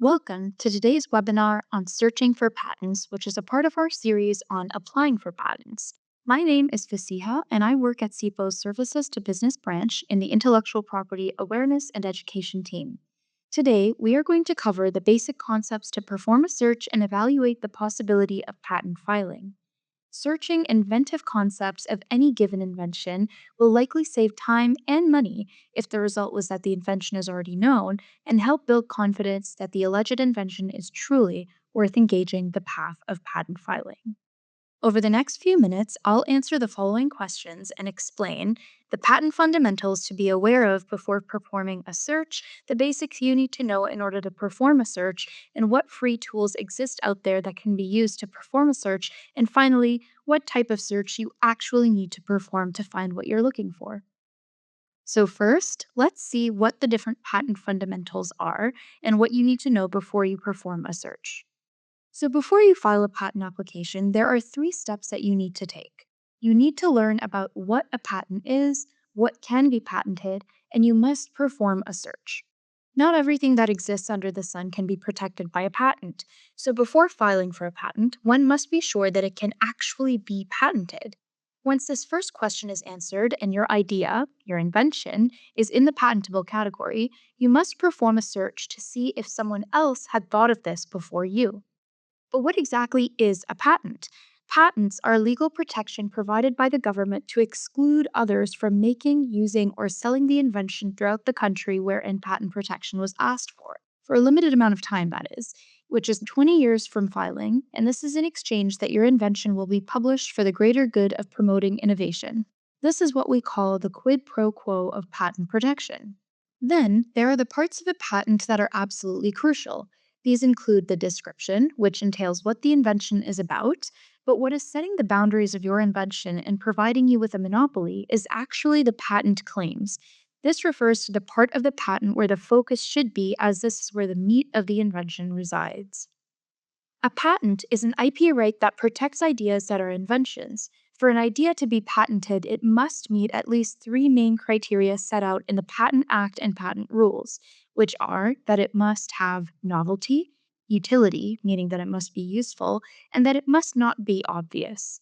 Welcome to today's webinar on searching for patents, which is a part of our series on applying for patents. My name is Fasiha, and I work at CIPO's Services to Business branch in the Intellectual Property Awareness and Education team. Today, we are going to cover the basic concepts to perform a search and evaluate the possibility of patent filing. Searching inventive concepts of any given invention will likely save time and money if the result was that the invention is already known and help build confidence that the alleged invention is truly worth engaging the path of patent filing. Over the next few minutes, I'll answer the following questions and explain the patent fundamentals to be aware of before performing a search, the basics you need to know in order to perform a search, and what free tools exist out there that can be used to perform a search, and finally, what type of search you actually need to perform to find what you're looking for. So, first, let's see what the different patent fundamentals are and what you need to know before you perform a search. So, before you file a patent application, there are three steps that you need to take. You need to learn about what a patent is, what can be patented, and you must perform a search. Not everything that exists under the sun can be protected by a patent. So, before filing for a patent, one must be sure that it can actually be patented. Once this first question is answered and your idea, your invention, is in the patentable category, you must perform a search to see if someone else had thought of this before you. But what exactly is a patent? Patents are legal protection provided by the government to exclude others from making, using, or selling the invention throughout the country wherein patent protection was asked for a limited amount of time, that is, which is 20 years from filing, and this is in exchange that your invention will be published for the greater good of promoting innovation. This is what we call the quid pro quo of patent protection. Then, there are the parts of a patent that are absolutely crucial. These include the description, which entails what the invention is about, but what is setting the boundaries of your invention and providing you with a monopoly is actually the patent claims. This refers to the part of the patent where the focus should be, as this is where the meat of the invention resides. A patent is an IP right that protects ideas that are inventions. For an idea to be patented, it must meet at least three main criteria set out in the Patent Act and patent rules, which are that it must have novelty, utility, meaning that it must be useful, and that it must not be obvious.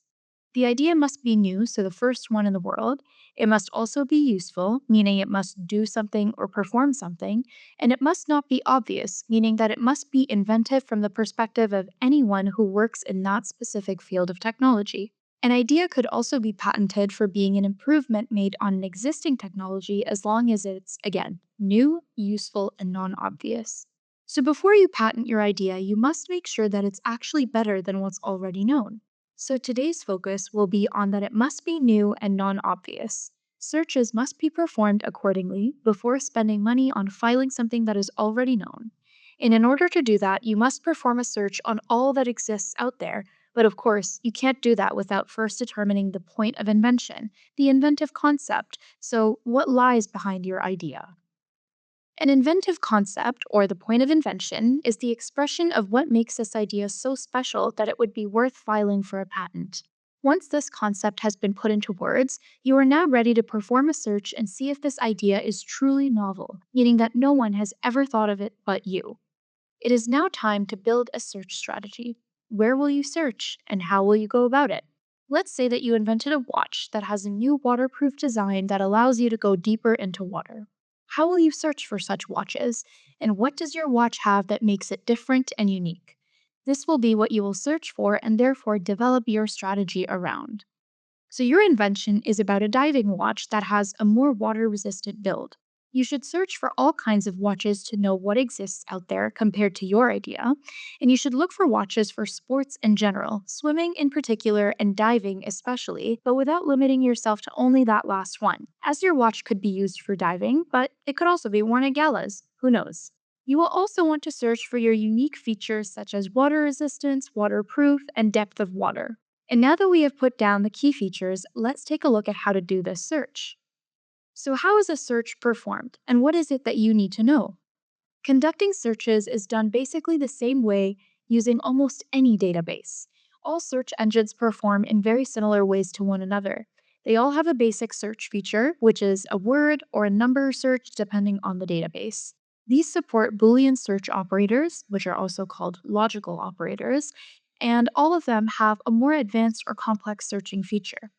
The idea must be new, so the first one in the world. It must also be useful, meaning it must do something or perform something. And it must not be obvious, meaning that it must be inventive from the perspective of anyone who works in that specific field of technology. An idea could also be patented for being an improvement made on an existing technology as long as it's, again, new, useful, and non obvious. So before you patent your idea, you must make sure that it's actually better than what's already known. So today's focus will be on that it must be new and non-obvious. Searches must be performed accordingly before spending money on filing something that is already known. And in order to do that, you must perform a search on all that exists out there. But of course, you can't do that without first determining the point of invention, the inventive concept. So, what lies behind your idea? An inventive concept, or the point of invention, is the expression of what makes this idea so special that it would be worth filing for a patent. Once this concept has been put into words, you are now ready to perform a search and see if this idea is truly novel, meaning that no one has ever thought of it but you. It is now time to build a search strategy. Where will you search, and how will you go about it? Let's say that you invented a watch that has a new waterproof design that allows you to go deeper into water. How will you search for such watches, and what does your watch have that makes it different and unique? This will be what you will search for and therefore develop your strategy around. So, your invention is about a diving watch that has a more water resistant build. You should search for all kinds of watches to know what exists out there compared to your idea, and you should look for watches for sports in general, swimming in particular, and diving especially, but without limiting yourself to only that last one, as your watch could be used for diving, but it could also be worn at galas. Who knows? You will also want to search for your unique features such as water resistance, waterproof, and depth of water. And now that we have put down the key features, let's take a look at how to do this search. So, how is a search performed, and what is it that you need to know? Conducting searches is done basically the same way using almost any database. All search engines perform in very similar ways to one another. They all have a basic search feature, which is a word or a number search depending on the database. These support Boolean search operators, which are also called logical operators, and all of them have a more advanced or complex searching feature.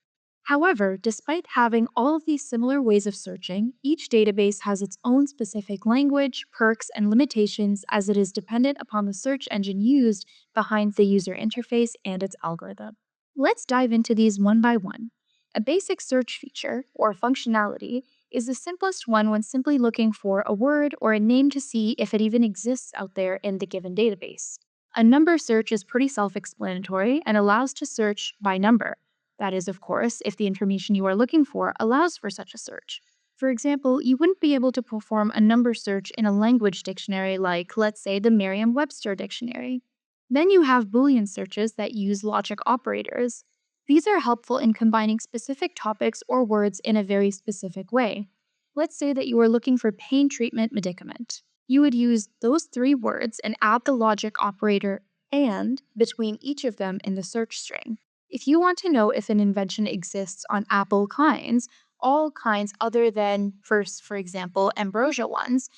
However, despite having all of these similar ways of searching, each database has its own specific language, perks, and limitations as it is dependent upon the search engine used behind the user interface and its algorithm. Let's dive into these one by one. A basic search feature, or functionality, is the simplest one when simply looking for a word or a name to see if it even exists out there in the given database. A number search is pretty self-explanatory and allows to search by number. That is, of course, if the information you are looking for allows for such a search. For example, you wouldn't be able to perform a number search in a language dictionary like, let's say, the Merriam-Webster dictionary. Then you have Boolean searches that use logic operators. These are helpful in combining specific topics or words in a very specific way. Let's say that you are looking for pain treatment medicament. You would use those three words and add the logic operator and between each of them in the search string. If you want to know if an invention exists on apple kinds, all kinds other than, first, for example, ambrosia ones,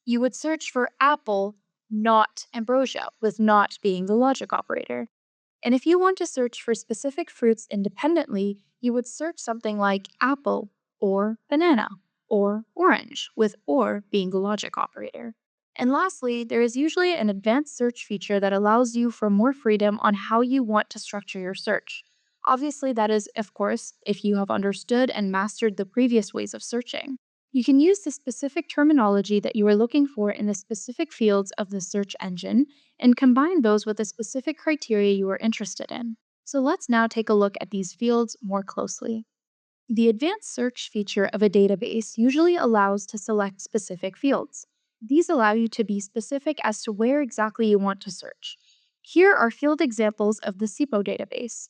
you would search for apple, not ambrosia, with not being the logic operator. And if you want to search for specific fruits independently, you would search something like apple or banana or orange, with or being the logic operator. And lastly, there is usually an advanced search feature that allows you for more freedom on how you want to structure your search. Obviously, that is, of course, if you have understood and mastered the previous ways of searching. You can use the specific terminology that you are looking for in the specific fields of the search engine and combine those with the specific criteria you are interested in. So let's now take a look at these fields more closely. The advanced search feature of a database usually allows to select specific fields. These allow you to be specific as to where exactly you want to search. Here are field examples of the CIPO database.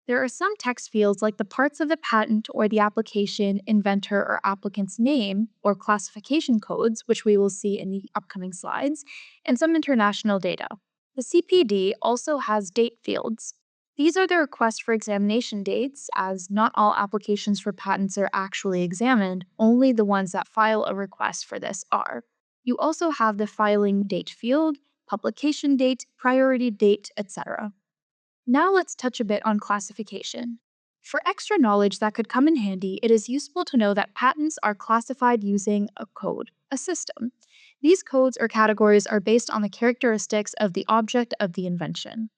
There are some text fields like the parts of the patent or the application, inventor, or applicant's name, or classification codes, which we will see in the upcoming slides, and some international data. The CPD also has date fields. These are the requests for examination dates, as not all applications for patents are actually examined, only the ones that file a request for this are. You also have the filing date field, publication date, priority date, etc. Now let's touch a bit on classification. For extra knowledge that could come in handy, it is useful to know that patents are classified using a code, a system. These codes or categories are based on the characteristics of the object of the invention.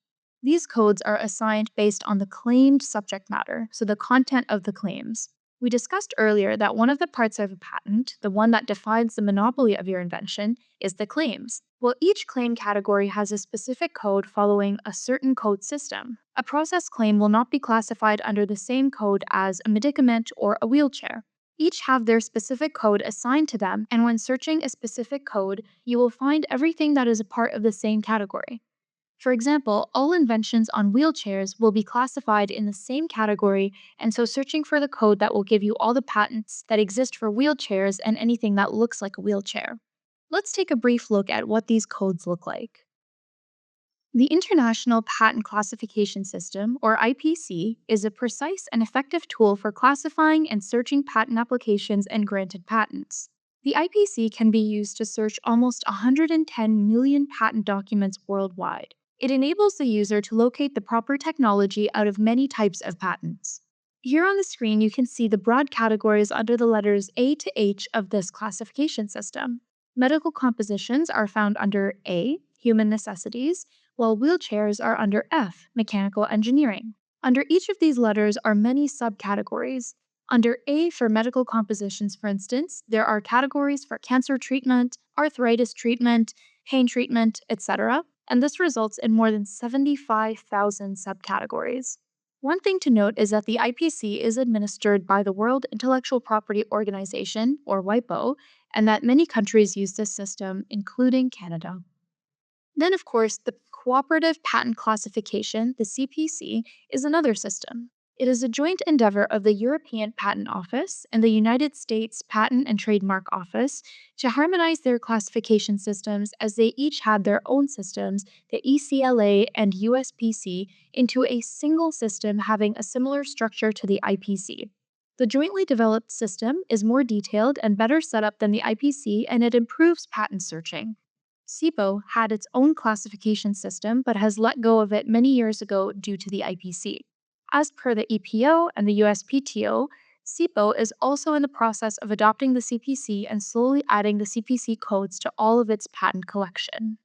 These codes are assigned based on the claimed subject matter, so the content of the claims. We discussed earlier that one of the parts of a patent, the one that defines the monopoly of your invention, is the claims. Well, each claim category has a specific code following a certain code system. A process claim will not be classified under the same code as a medicament or a wheelchair. Each have their specific code assigned to them, and when searching a specific code, you will find everything that is a part of the same category. For example, all inventions on wheelchairs will be classified in the same category, and so searching for the code that will give you all the patents that exist for wheelchairs and anything that looks like a wheelchair. Let's take a brief look at what these codes look like. The International Patent Classification System, or IPC, is a precise and effective tool for classifying and searching patent applications and granted patents. The IPC can be used to search almost 110 million patent documents worldwide. It enables the user to locate the proper technology out of many types of patents. Here on the screen, you can see the broad categories under the letters A to H of this classification system. Medical compositions are found under A, human necessities, while wheelchairs are under F, mechanical engineering. Under each of these letters are many subcategories. Under A for medical compositions, for instance, there are categories for cancer treatment, arthritis treatment, pain treatment, etc., and this results in more than 75,000 subcategories. One thing to note is that the IPC is administered by the World Intellectual Property Organization, or WIPO, and that many countries use this system, including Canada. Then, of course, the Cooperative Patent Classification, the CPC, is another system. It is a joint endeavor of the European Patent Office and the United States Patent and Trademark Office to harmonize their classification systems as they each had their own systems, the ECLA and USPC, into a single system having a similar structure to the IPC. The jointly developed system is more detailed and better set up than the IPC, and it improves patent searching. CIPO had its own classification system but has let go of it many years ago due to the IPC. As per the EPO and the USPTO, CIPO is also in the process of adopting the CPC and slowly adding the CPC codes to all of its patent collection.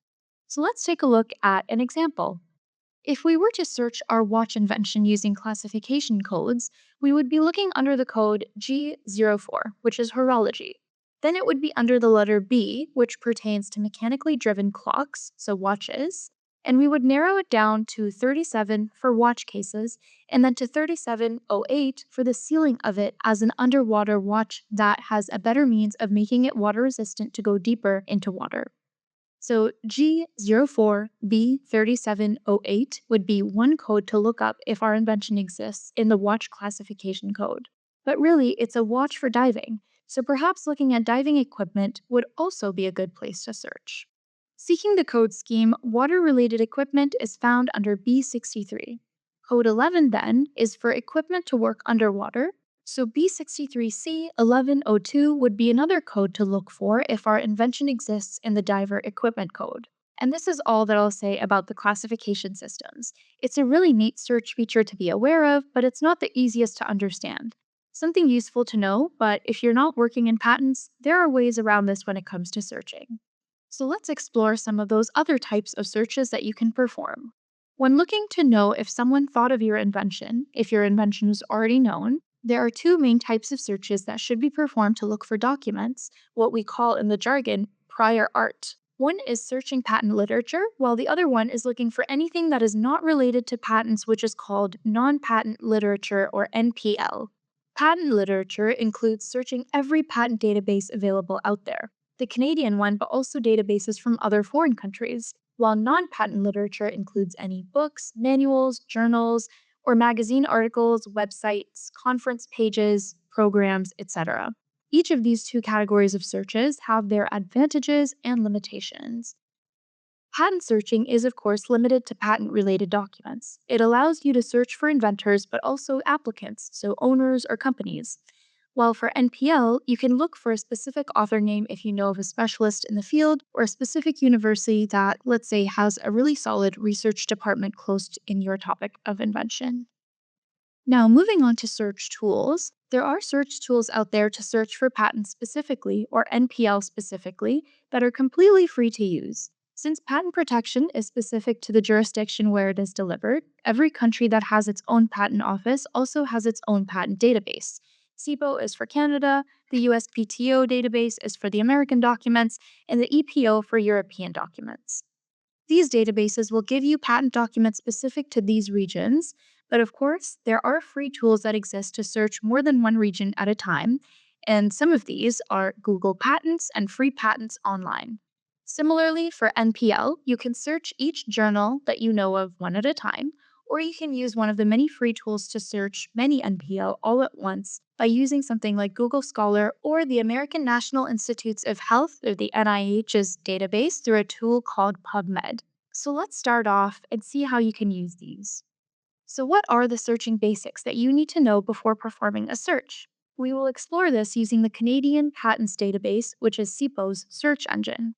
So let's take a look at an example. If we were to search our watch invention using classification codes, we would be looking under the code G04, which is horology. Then it would be under the letter B, which pertains to mechanically driven clocks, so watches, and we would narrow it down to 37 for watch cases, and then to 3708 for the sealing of it as an underwater watch that has a better means of making it water resistant to go deeper into water. So G04B3708 would be one code to look up if our invention exists in the watch classification code. But really, it's a watch for diving, so perhaps looking at diving equipment would also be a good place to search. Seeking the code scheme, water-related equipment is found under B63. Code 11 then is for equipment to work underwater, so B63C1102 would be another code to look for if our invention exists in the diver equipment code. And this is all that I'll say about the classification systems. It's a really neat search feature to be aware of, but it's not the easiest to understand. Something useful to know, but if you're not working in patents, there are ways around this when it comes to searching. So let's explore some of those other types of searches that you can perform. When looking to know if someone thought of your invention, if your invention is already known, there are two main types of searches that should be performed to look for documents, what we call in the jargon prior art. One is searching patent literature, while the other one is looking for anything that is not related to patents, which is called non-patent literature or NPL. Patent literature includes searching every patent database available out there, the Canadian one, but also databases from other foreign countries, while non-patent literature includes any books, manuals, journals, or magazine articles, websites, conference pages, programs, etc. Each of these two categories of searches have their advantages and limitations. Patent searching is, of course, limited to patent-related documents. It allows you to search for inventors, but also applicants, so owners or companies. While for NPL, you can look for a specific author name if you know of a specialist in the field or a specific university that, let's say, has a really solid research department close in your topic of invention. Now, moving on to search tools, there are search tools out there to search for patents specifically, or NPL specifically, that are completely free to use. Since patent protection is specific to the jurisdiction where it is delivered, every country that has its own patent office also has its own patent database. CIPO is for Canada, the USPTO database is for the American documents, and the EPO for European documents. These databases will give you patent documents specific to these regions, but of course, there are free tools that exist to search more than one region at a time, and some of these are Google Patents and Free Patents Online. Similarly, for NPL, you can search each journal that you know of one at a time, or you can use one of the many free tools to search many NPL all at once by using something like Google Scholar or the American National Institutes of Health, or the NIH's database, through a tool called PubMed. So let's start off and see how you can use these. So what are the searching basics that you need to know before performing a search? We will explore this using the Canadian Patents Database, which is CIPO's search engine.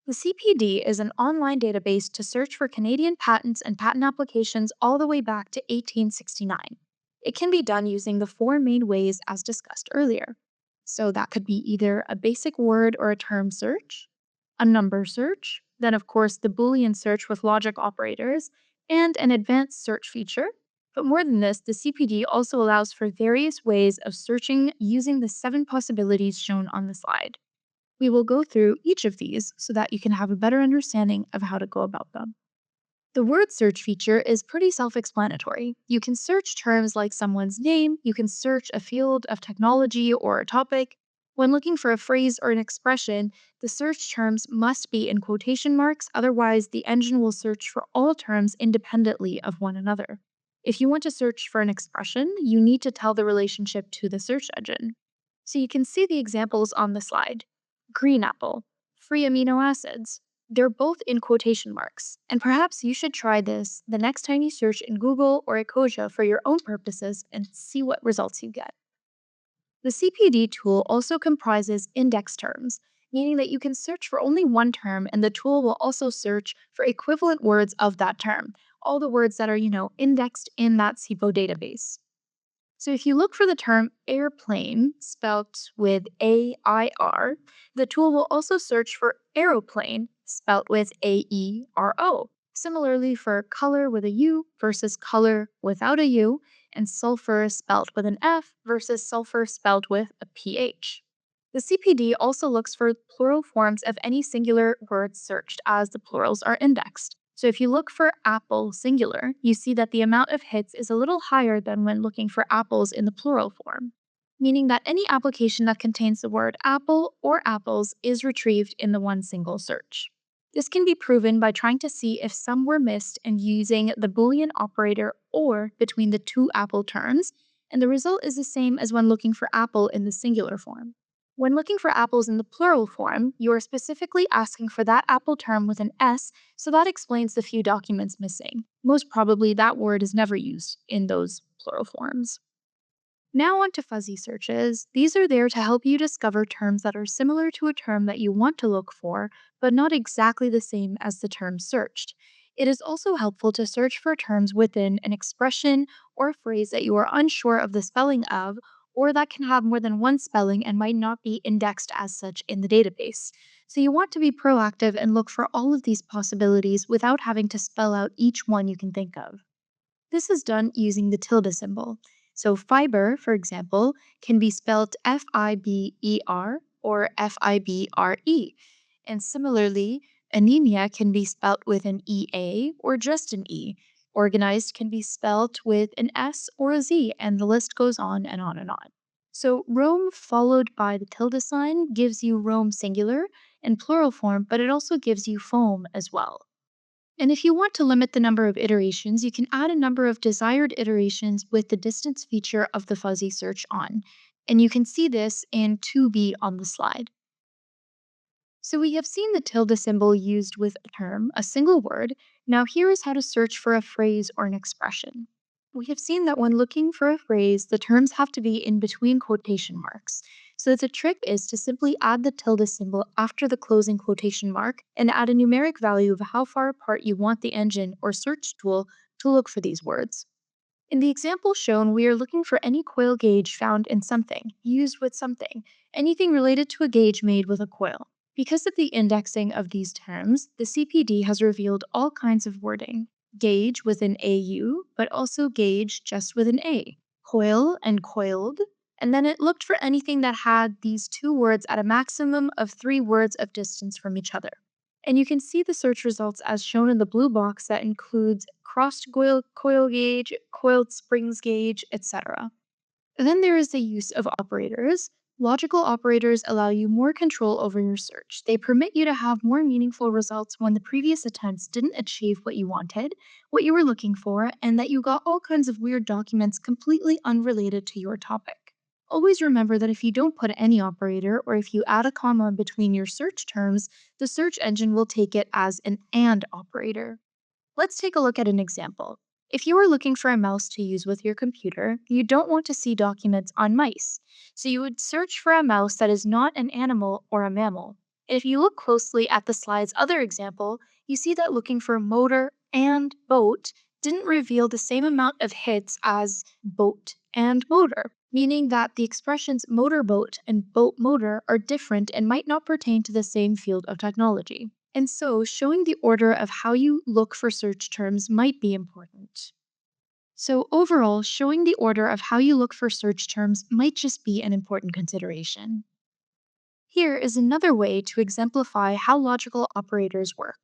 The CPD is an online database to search for Canadian patents and patent applications all the way back to 1869. It can be done using the four main ways as discussed earlier. So that could be either a basic word or a term search, a number search, then of course the Boolean search with logic operators, and an advanced search feature. But more than this, the CPD also allows for various ways of searching using the 7 possibilities shown on the slide. We will go through each of these so that you can have a better understanding of how to go about them. The word search feature is pretty self-explanatory. You can search terms like someone's name, you can search a field of technology or a topic. When looking for a phrase or an expression, the search terms must be in quotation marks, otherwise the engine will search for all terms independently of one another. If you want to search for an expression, you need to tell the relationship to the search engine. So you can see the examples on the slide. Green apple, free amino acids. They're both in quotation marks, and perhaps you should try this the next time you search in Google or Ecosia for your own purposes and see what results you get. The CPD tool also comprises index terms, meaning that you can search for only one term and the tool will also search for equivalent words of that term, all the words that are, indexed in that CIPO database. So if you look for the term airplane spelt with AIR, the tool will also search for aeroplane spelt with AERO. Similarly for color with a U versus color without a U, and sulfur spelt with an F versus sulfur spelt with a PH. The CPD also looks for plural forms of any singular word searched as the plurals are indexed. So if you look for apple singular, you see that the amount of hits is a little higher than when looking for apples in the plural form, meaning that any application that contains the word apple or apples is retrieved in the one single search. This can be proven by trying to see if some were missed and using the Boolean operator or between the two apple terms, and the result is the same as when looking for apple in the singular form. When looking for apples in the plural form, you are specifically asking for that apple term with an S, so that explains the few documents missing. Most probably, that word is never used in those plural forms. Now on to fuzzy searches. These are there to help you discover terms that are similar to a term that you want to look for, but not exactly the same as the term searched. It is also helpful to search for terms within an expression or phrase that you are unsure of the spelling of, or that can have more than one spelling and might not be indexed as such in the database. So you want to be proactive and look for all of these possibilities without having to spell out each one you can think of. This is done using the tilde symbol. So fiber, for example, can be spelled Fiber or Fibre. And similarly, anemia can be spelled with an EA or just an E. Organized can be spelled with an S or a Z, and the list goes on and on and on. So Rome followed by the tilde sign gives you Rome singular in plural form, but it also gives you foam as well. And if you want to limit the number of iterations, you can add a number of desired iterations with the distance feature of the fuzzy search on. And you can see this in 2b on the slide. So we have seen the tilde symbol used with a term, a single word. Now here is how to search for a phrase or an expression. We have seen that when looking for a phrase, the terms have to be in between quotation marks. So the trick is to simply add the tilde symbol after the closing quotation mark and add a numeric value of how far apart you want the engine or search tool to look for these words. In the example shown, we are looking for any coil gauge found in something, used with something, anything related to a gauge made with a coil. Because of the indexing of these terms, the CPD has revealed all kinds of wording. Gauge with an AU, but also gauge just with an A. Coil and coiled. And then it looked for anything that had these two words at a maximum of 3 words of distance from each other. And you can see the search results as shown in the blue box that includes crossed coil gauge, coiled springs gauge, etc. Then there is the use of operators. Logical operators allow you more control over your search. They permit you to have more meaningful results when the previous attempts didn't achieve what you wanted, what you were looking for, and that you got all kinds of weird documents completely unrelated to your topic. Always remember that if you don't put any operator or if you add a comma between your search terms, the search engine will take it as an AND operator. Let's take a look at an example. If you are looking for a mouse to use with your computer, you don't want to see documents on mice. So you would search for a mouse that is not an animal or a mammal. And if you look closely at the slide's other example, you see that looking for motor and boat didn't reveal the same amount of hits as boat and motor, meaning that the expressions motorboat and boat motor are different and might not pertain to the same field of technology. And so, showing the order of how you look for search terms might be important. So, overall, showing the order of how you look for search terms might just be an important consideration. Here is another way to exemplify how logical operators work.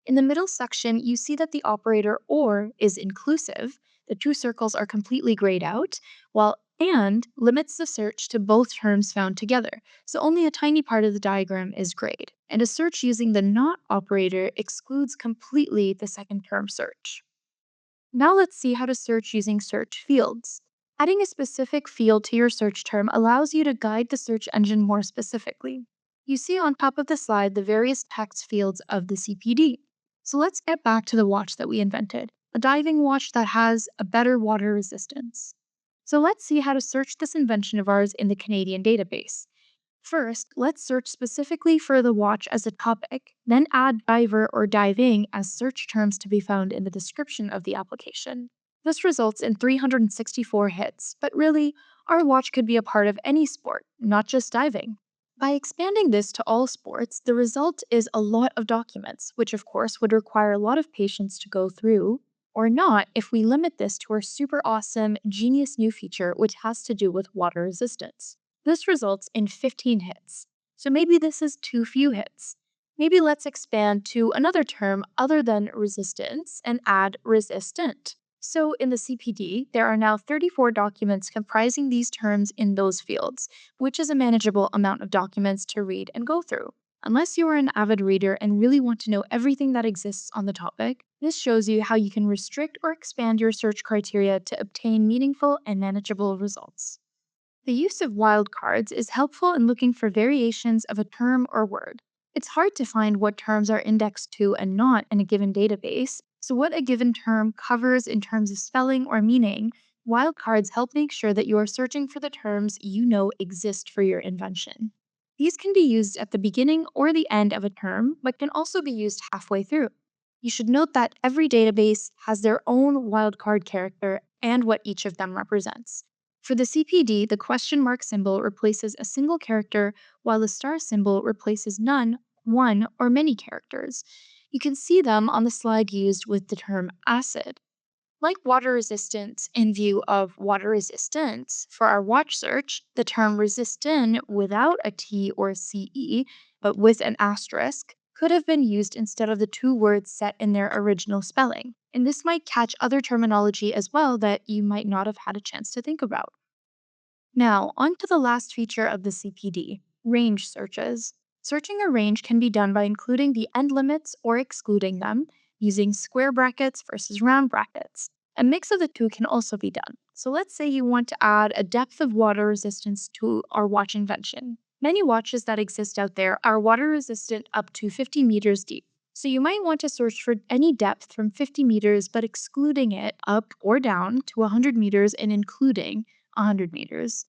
In the middle section, you see that the operator OR is inclusive. The two circles are completely grayed out, while AND limits the search to both terms found together, so only a tiny part of the diagram is grayed. And a search using the NOT operator excludes completely the second term search. Now let's see how to search using search fields. Adding a specific field to your search term allows you to guide the search engine more specifically. You see on top of the slide the various text fields of the CPD. So let's get back to the watch that we invented, a diving watch that has a better water resistance. So let's see how to search this invention of ours in the Canadian database. First, let's search specifically for the watch as a topic, then add diver or diving as search terms to be found in the description of the application. This results in 364 hits, but really, our watch could be a part of any sport, not just diving. By expanding this to all sports, the result is a lot of documents, which of course would require a lot of patience to go through, or not if we limit this to our super awesome, genius new feature, which has to do with water resistance. This results in 15 hits. So maybe this is too few hits. Maybe let's expand to another term other than resistance and add resistant. So in the CPD, there are now 34 documents comprising these terms in those fields, which is a manageable amount of documents to read and go through. Unless you are an avid reader and really want to know everything that exists on the topic, this shows you how you can restrict or expand your search criteria to obtain meaningful and manageable results. The use of wildcards is helpful in looking for variations of a term or word. It's hard to find what terms are indexed to and not in a given database, so what a given term covers in terms of spelling or meaning, wildcards help make sure that you are searching for the terms you know exist for your invention. These can be used at the beginning or the end of a term, but can also be used halfway through. You should note that every database has their own wildcard character and what each of them represents. For the CPD, the question mark symbol replaces a single character, while the star symbol replaces none, one, or many characters. You can see them on the slide used with the term acid. Like water resistance in view of water resistance, for our watch search, the term resistant without a T or CE, but with an asterisk, could have been used instead of the two words set in their original spelling. And this might catch other terminology as well that you might not have had a chance to think about. Now, on to the last feature of the CPD, range searches. Searching a range can be done by including the end limits or excluding them, using square brackets versus round brackets. A mix of the two can also be done. So let's say you want to add a depth of water resistance to our watch invention. Many watches that exist out there are water resistant up to 50 meters deep. So you might want to search for any depth from 50 meters, but excluding it up or down to 100 meters and including 100 meters.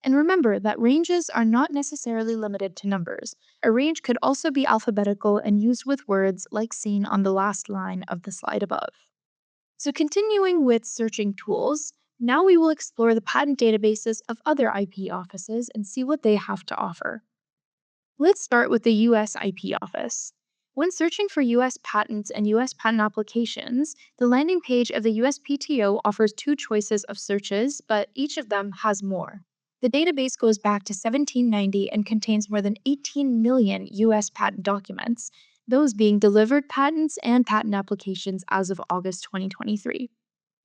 And remember that ranges are not necessarily limited to numbers. A range could also be alphabetical and used with words like seen on the last line of the slide above. So continuing with searching tools, now we will explore the patent databases of other IP offices and see what they have to offer. Let's start with the US IP office. When searching for US patents and US patent applications, the landing page of the USPTO offers two choices of searches, but each of them has more. The database goes back to 1790 and contains more than 18 million US patent documents, those being delivered patents and patent applications as of August 2023.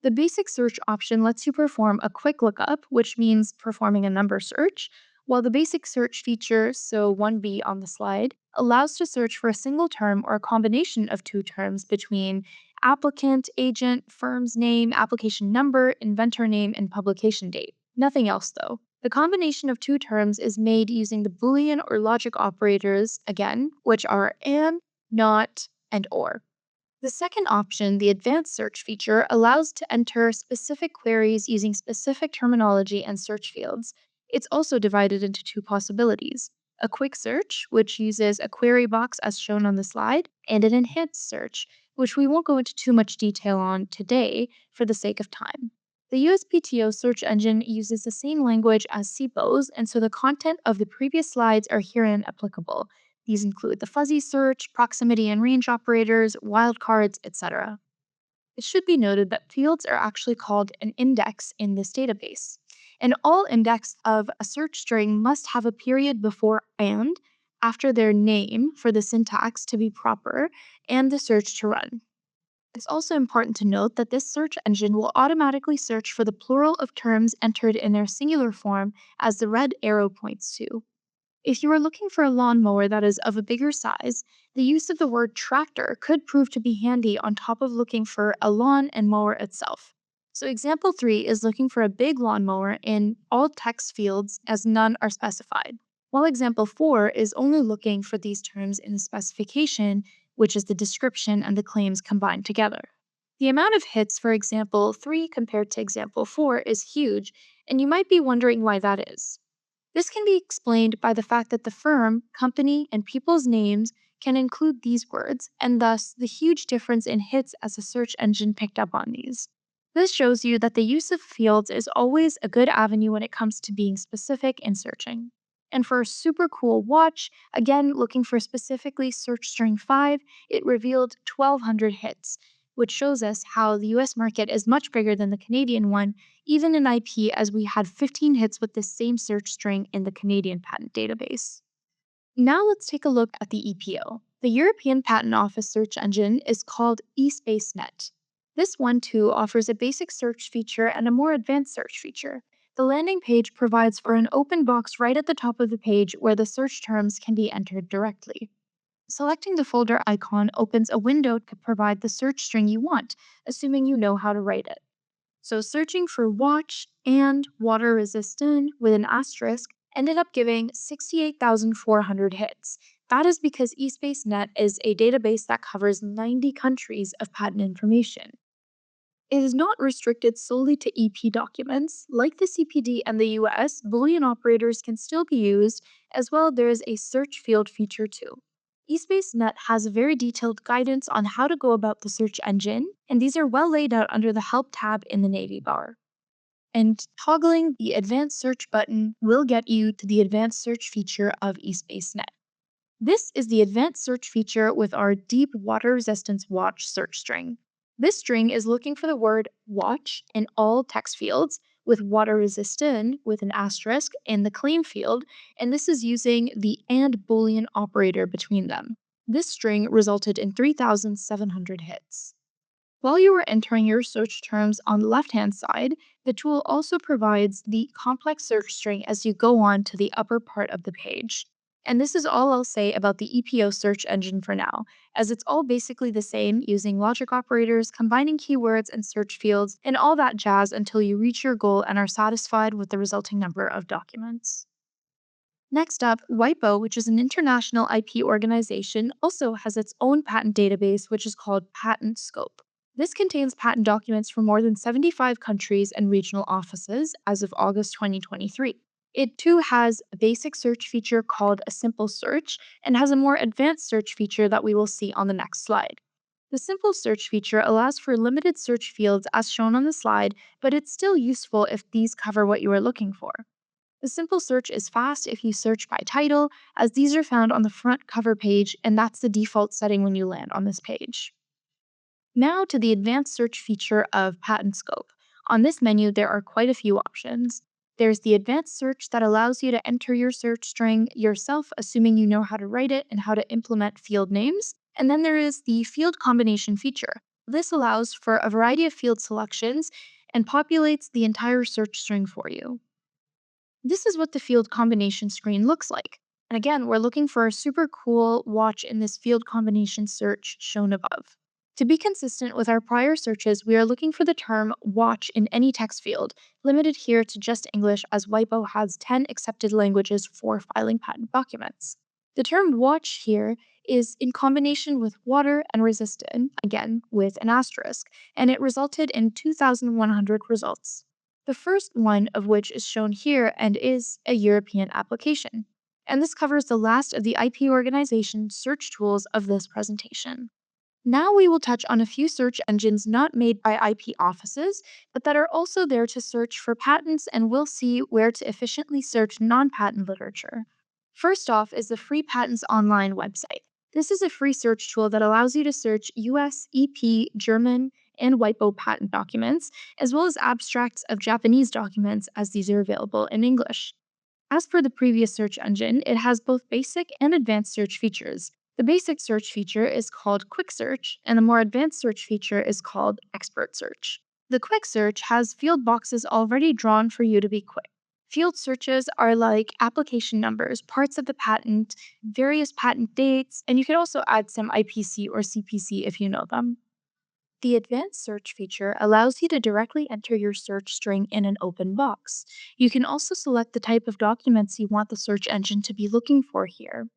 The basic search option lets you perform a quick lookup, which means performing a number search, while the basic search feature, so 1B on the slide, allows to search for a single term or a combination of two terms between applicant, agent, firm's name, application number, inventor name, and publication date. Nothing else, though. The combination of two terms is made using the Boolean or logic operators, again, which are and, not, and or. The second option, the advanced search feature, allows to enter specific queries using specific terminology and search fields. It's also divided into two possibilities: a quick search, which uses a query box as shown on the slide, and an enhanced search, which we won't go into too much detail on today for the sake of time. The USPTO search engine uses the same language as CIPO's, and so the content of the previous slides are herein applicable. These include the fuzzy search, proximity and range operators, wildcards, etc. It should be noted that fields are actually called an index in this database. And all index of a search string must have a period before and after their name for the syntax to be proper and the search to run. It's also important to note that this search engine will automatically search for the plural of terms entered in their singular form, as the red arrow points to. If you are looking for a lawnmower that is of a bigger size, the use of the word tractor could prove to be handy on top of looking for a lawn and mower itself. So example 3 is looking for a big lawnmower in all text fields as none are specified, while example 4 is only looking for these terms in the specification, which is the description and the claims combined together. The amount of hits for example 3 compared to example 4 is huge, and you might be wondering why that is. This can be explained by the fact that the firm, company, and people's names can include these words, and thus the huge difference in hits as a search engine picked up on these. This shows you that the use of fields is always a good avenue when it comes to being specific in searching. And for a super cool watch, again looking for specifically search string 5, it revealed 1,200 hits, which shows us how the US market is much bigger than the Canadian one, even in IP, as we had 15 hits with the same search string in the Canadian patent database. Now let's take a look at the EPO. The European Patent Office search engine is called Espacenet. This one too offers a basic search feature and a more advanced search feature. The landing page provides for an open box right at the top of the page where the search terms can be entered directly. Selecting the folder icon opens a window to provide the search string you want, assuming you know how to write it. So searching for watch and water resistant with an asterisk ended up giving 68,400 hits. That is because eSpaceNet is a database that covers 90 countries of patent information. It is not restricted solely to EP documents. Like the CPD and the US, Boolean operators can still be used, as well there is a search field feature too. eSpaceNet has a very detailed guidance on how to go about the search engine, and these are well laid out under the Help tab in the navy bar. And toggling the Advanced Search button will get you to the Advanced Search feature of eSpaceNet. This is the advanced search feature with our deep water resistance watch search string. This string is looking for the word watch in all text fields, with water resistant with an asterisk in the claim field, and this is using the and Boolean operator between them. This string resulted in 3,700 hits. While you are entering your search terms on the left-hand side, the tool also provides the complex search string as you go on to the upper part of the page. And this is all I'll say about the EPO search engine for now, as it's all basically the same using logic operators, combining keywords and search fields, and all that jazz until you reach your goal and are satisfied with the resulting number of documents. Next up, WIPO, which is an international IP organization, also has its own patent database, which is called PATENTSCOPE. This contains patent documents from more than 75 countries and regional offices as of August 2023. It too has a basic search feature called a simple search and has a more advanced search feature that we will see on the next slide. The simple search feature allows for limited search fields as shown on the slide, but it's still useful if these cover what you are looking for. The simple search is fast if you search by title, as these are found on the front cover page, and that's the default setting when you land on this page. Now to the advanced search feature of PatentScope. On this menu, there are quite a few options. There's the advanced search that allows you to enter your search string yourself, assuming you know how to write it and how to implement field names. And then there is the field combination feature. This allows for a variety of field selections and populates the entire search string for you. This is what the field combination screen looks like. And again, we're looking for a super cool watch in this field combination search shown above. To be consistent with our prior searches, we are looking for the term watch in any text field, limited here to just English as WIPO has 10 accepted languages for filing patent documents. The term watch here is in combination with water and resistant, again with an asterisk, and it resulted in 2,100 results. The first one of which is shown here and is a European application. And this covers the last of the IP organization search tools of this presentation. Now we will touch on a few search engines not made by IP offices, but that are also there to search for patents, and we'll see where to efficiently search non-patent literature. First off is the Free Patents Online website. This is a free search tool that allows you to search US, EP, German, and WIPO patent documents, as well as abstracts of Japanese documents, as these are available in English. As for the previous search engine, it has both basic and advanced search features. The basic search feature is called Quick Search, and the more advanced search feature is called Expert Search. The Quick Search has field boxes already drawn for you to be quick. Field searches are like application numbers, parts of the patent, various patent dates, and you can also add some IPC or CPC if you know them. The advanced search feature allows you to directly enter your search string in an open box. You can also select the type of documents you want the search engine to be looking for here.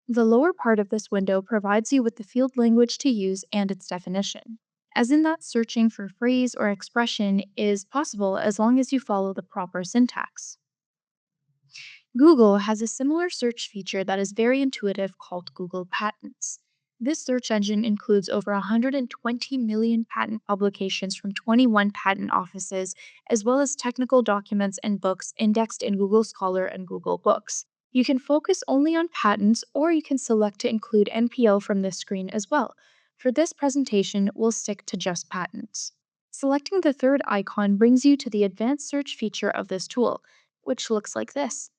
The lower part of this window provides you with the field language to use and its definition. as in that searching for phrase or expression is possible as long as you follow the proper syntax. Google has a similar search feature that is very intuitive called Google Patents. This search engine includes over 120 million patent publications from 21 patent offices, as well as technical documents and books indexed in Google Scholar and Google Books. You can focus only on patents, or you can select to include NPL from this screen as well. For this presentation, we'll stick to just patents. Selecting the third icon brings you to the advanced search feature of this tool, which looks like this.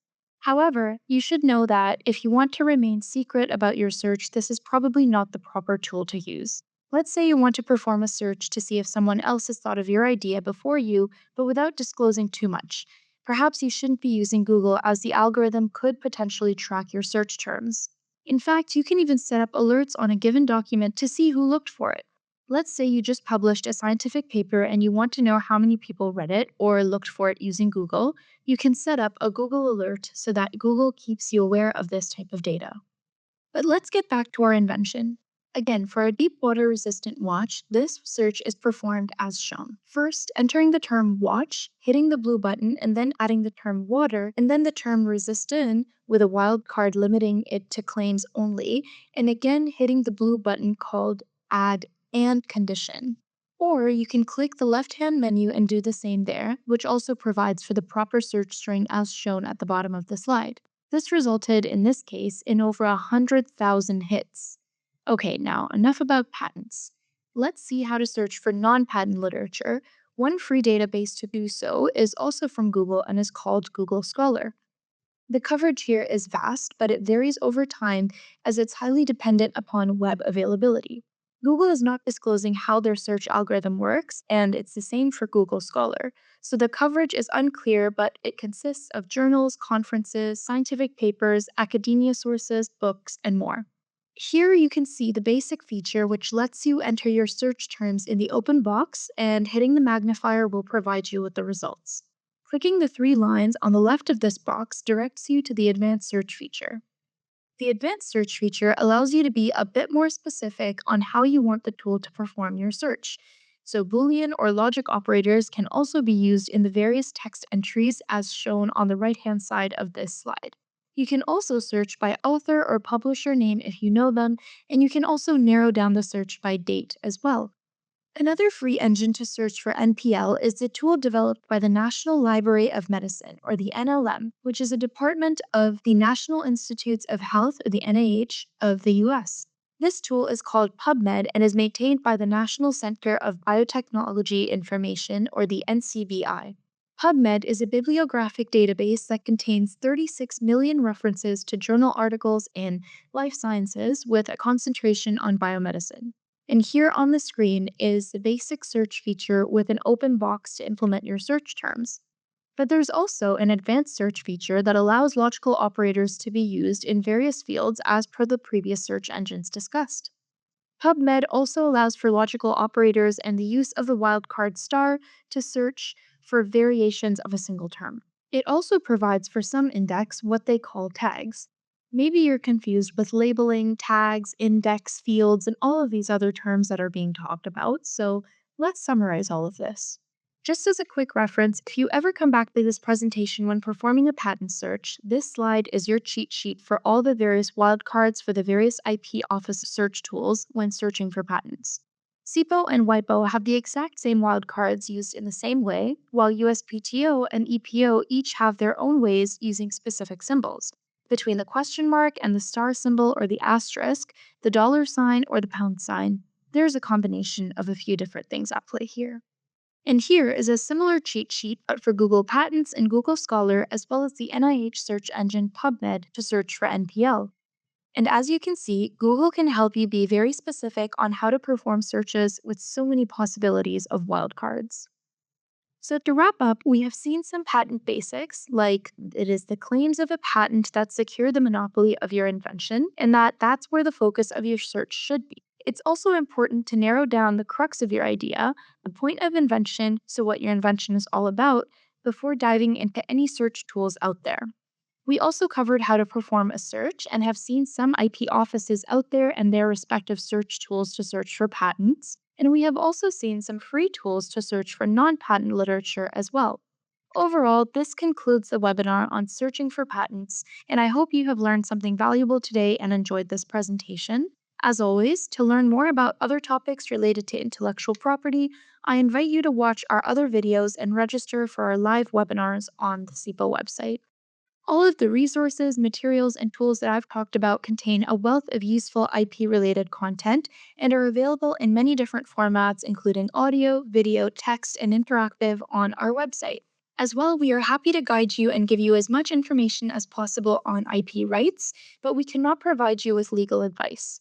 However, you should know that if you want to remain secret about your search, this is probably not the proper tool to use. Let's say you want to perform a search to see if someone else has thought of your idea before you, but without disclosing too much. Perhaps you shouldn't be using Google, as the algorithm could potentially track your search terms. In fact, you can even set up alerts on a given document to see who looked for it. Let's say you just published a scientific paper and you want to know how many people read it or looked for it using Google. You can set up a Google alert so that Google keeps you aware of this type of data. But let's get back to our invention. Again, for a deep water resistant watch, this search is performed as shown. First, entering the term watch, hitting the blue button, and then adding the term water, and then the term resistant with a wildcard limiting it to claims only, and again hitting the blue button called add and condition. Or you can click the left-hand menu and do the same there, which also provides for the proper search string as shown at the bottom of the slide. This resulted, in this case, in over 100,000 hits. Okay, now enough about patents. Let's see how to search for non-patent literature. One free database to do so is also from Google and is called Google Scholar. The coverage here is vast, but it varies over time as it's highly dependent upon web availability. Google is not disclosing how their search algorithm works, and it's the same for Google Scholar. So the coverage is unclear, but it consists of journals, conferences, scientific papers, academia sources, books, and more. Here you can see the basic feature which lets you enter your search terms in the open box, and hitting the magnifier will provide you with the results. Clicking the three lines on the left of this box directs you to the advanced search feature. The advanced search feature allows you to be a bit more specific on how you want the tool to perform your search. So Boolean or logic operators can also be used in the various text entries as shown on the right-hand side of this slide. You can also search by author or publisher name if you know them, and you can also narrow down the search by date as well. Another free engine to search for NPL is the tool developed by the National Library of Medicine, or the NLM, which is a department of the National Institutes of Health, or the NIH, of the US. This tool is called PubMed and is maintained by the National Center of Biotechnology Information, or the NCBI. PubMed is a bibliographic database that contains 36 million references to journal articles in life sciences with a concentration on biomedicine. And here on the screen is the basic search feature with an open box to implement your search terms. But there's also an advanced search feature that allows logical operators to be used in various fields as per the previous search engines discussed. PubMed also allows for logical operators and the use of the wildcard star to search for variations of a single term. It also provides for some index what they call tags. Maybe you're confused with labeling, tags, index, fields, and all of these other terms that are being talked about, so let's summarize all of this. Just as a quick reference, if you ever come back to this presentation when performing a patent search, this slide is your cheat sheet for all the various wildcards for the various IP office search tools when searching for patents. CIPO and WIPO have the exact same wildcards used in the same way, while USPTO and EPO each have their own ways using specific symbols. Between the question mark and the star symbol or the asterisk, the dollar sign or the pound sign, there's a combination of a few different things at play here. And here is a similar cheat sheet, but for Google Patents and Google Scholar, as well as the NIH search engine PubMed to search for NPL. And as you can see, Google can help you be very specific on how to perform searches with so many possibilities of wildcards. So to wrap up, we have seen some patent basics, like it is the claims of a patent that secure the monopoly of your invention, and that's where the focus of your search should be. It's also important to narrow down the crux of your idea, the point of invention, so what your invention is all about, before diving into any search tools out there. We also covered how to perform a search and have seen some IP offices out there and their respective search tools to search for patents. And we have also seen some free tools to search for non-patent literature as well. Overall, this concludes the webinar on searching for patents, and I hope you have learned something valuable today and enjoyed this presentation. As always, to learn more about other topics related to intellectual property, I invite you to watch our other videos and register for our live webinars on the CIPO website. All of the resources, materials, and tools that I've talked about contain a wealth of useful IP-related content and are available in many different formats, including audio, video, text, and interactive on our website. As well, we are happy to guide you and give you as much information as possible on IP rights, but we cannot provide you with legal advice.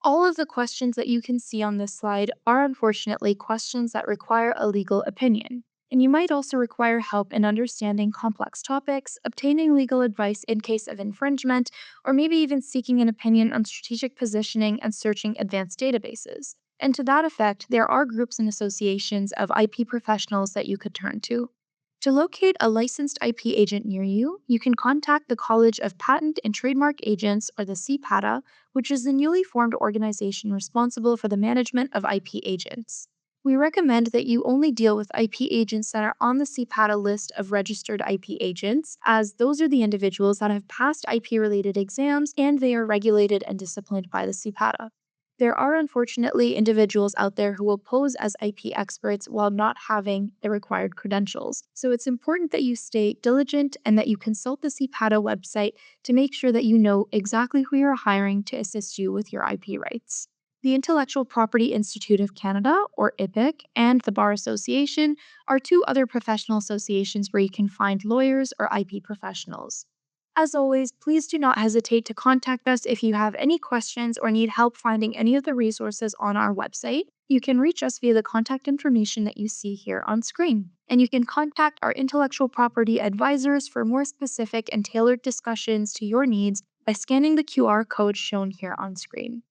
All of the questions that you can see on this slide are unfortunately questions that require a legal opinion. And you might also require help in understanding complex topics, obtaining legal advice in case of infringement, or maybe even seeking an opinion on strategic positioning and searching advanced databases. And to that effect, there are groups and associations of IP professionals that you could turn to. To locate a licensed IP agent near you, you can contact the College of Patent and Trademark Agents, or the CPATA, which is the newly formed organization responsible for the management of IP agents. We recommend that you only deal with IP agents that are on the CPATA list of registered IP agents, as those are the individuals that have passed IP-related exams and they are regulated and disciplined by the CPATA. There are unfortunately individuals out there who will pose as IP experts while not having the required credentials. So it's important that you stay diligent and that you consult the CPATA website to make sure that you know exactly who you're hiring to assist you with your IP rights. The Intellectual Property Institute of Canada, or IPIC, and the Bar Association are two other professional associations where you can find lawyers or IP professionals. As always, please do not hesitate to contact us if you have any questions or need help finding any of the resources on our website. You can reach us via the contact information that you see here on screen. And you can contact our intellectual property advisors for more specific and tailored discussions to your needs by scanning the QR code shown here on screen.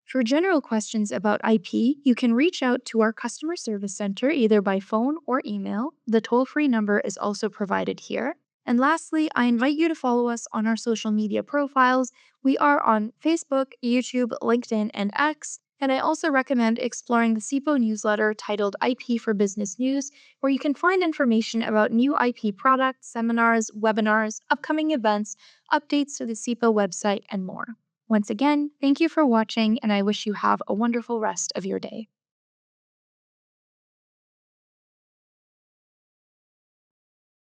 For general questions about IP, you can reach out to our customer service center either by phone or email. The toll-free number is also provided here. And lastly, I invite you to follow us on our social media profiles. We are on Facebook, YouTube, LinkedIn, and X. And I also recommend exploring the CIPO newsletter titled IP for Business News, where you can find information about new IP products, seminars, webinars, upcoming events, updates to the CIPO website, and more. Once again, thank you for watching, and I wish you have a wonderful rest of your day.